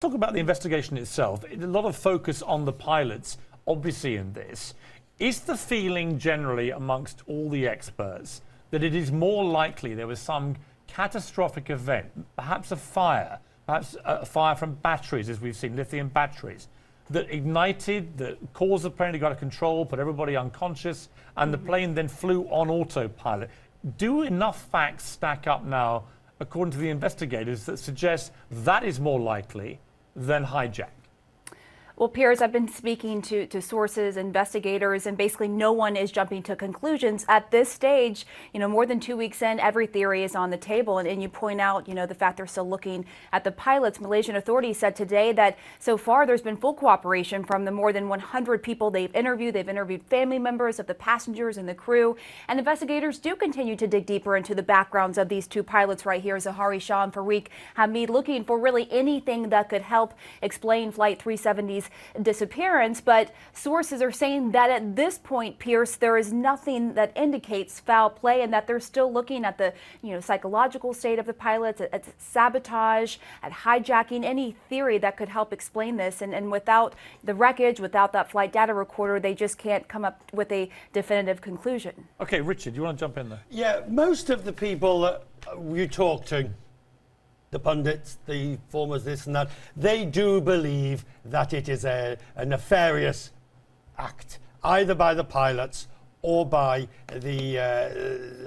Talk about the investigation itself. A lot of focus on the pilots, obviously, in this. Is the feeling generally amongst all the experts that it is more likely there was some catastrophic event, perhaps a fire from batteries, as we've seen, lithium batteries, that ignited, that caused the plane to go out of control, put everybody unconscious, and the plane then flew on autopilot? Do enough facts stack up now, according to the investigators, that suggest that is more likely than hijack? Well, Piers, I've been speaking to sources, investigators, and basically no one is jumping to conclusions at this stage. More than 2 weeks in, every theory is on the table. And you point out, the fact they're still looking at the pilots. Malaysian authorities said today that so far there's been full cooperation from the more than 100 people they've interviewed. They've interviewed family members of the passengers and the crew. And investigators do continue to dig deeper into the backgrounds of these two pilots right here, Zahari Shah and Fareeq Hamid, looking for really anything that could help explain Flight 370's disappearance. But sources are saying that at this point, Piers, there is nothing that indicates foul play, and that they're still looking at the psychological state of the pilots, at sabotage, at hijacking, any theory that could help explain this. And without the wreckage, without that flight data recorder, they just can't come up with a definitive conclusion. Okay, Richard, you want to jump in there? Yeah, most of the people that you talk to, the pundits, the formers, this and that, they do believe that it is a nefarious act, either by the pilots or by the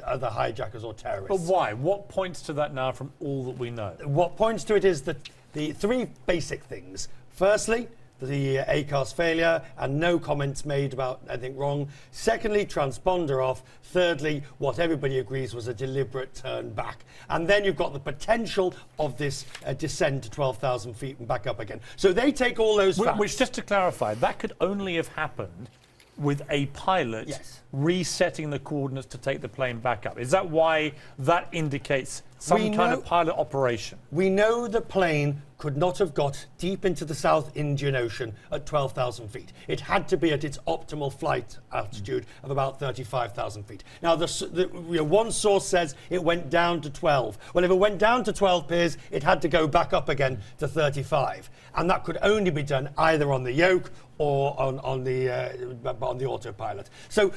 other hijackers or terrorists. But why? What points to that now from all that we know? What points to it is that the three basic things. Firstly, the ACARS failure and no comments made about anything wrong. Secondly, transponder off. Thirdly, what everybody agrees was a deliberate turn back. And then you've got the potential of this descent to 12,000 feet and back up again. So they take all those facts. Which, just to clarify, that could only have happened with a pilot resetting the coordinates to take the plane back up. Is that why that indicates some kind of pilot operation? We know the plane could not have got deep into the South Indian Ocean at 12,000 feet. It had to be at its optimal flight altitude of about 35,000 feet. Now, one source says it went down to 12. Well, if it went down to 12, Piers, it had to go back up again to 35. And that could only be done either on the yoke or on the autopilot. So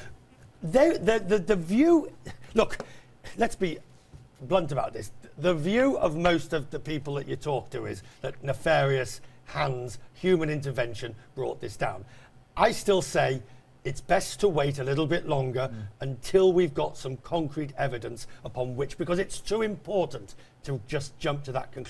the view, look, let's be blunt about this. The view of most of the people that you talk to is that nefarious hands, human intervention brought this down. I still say it's best to wait a little bit longer until we've got some concrete evidence upon which, because it's too important to just jump to that conclusion.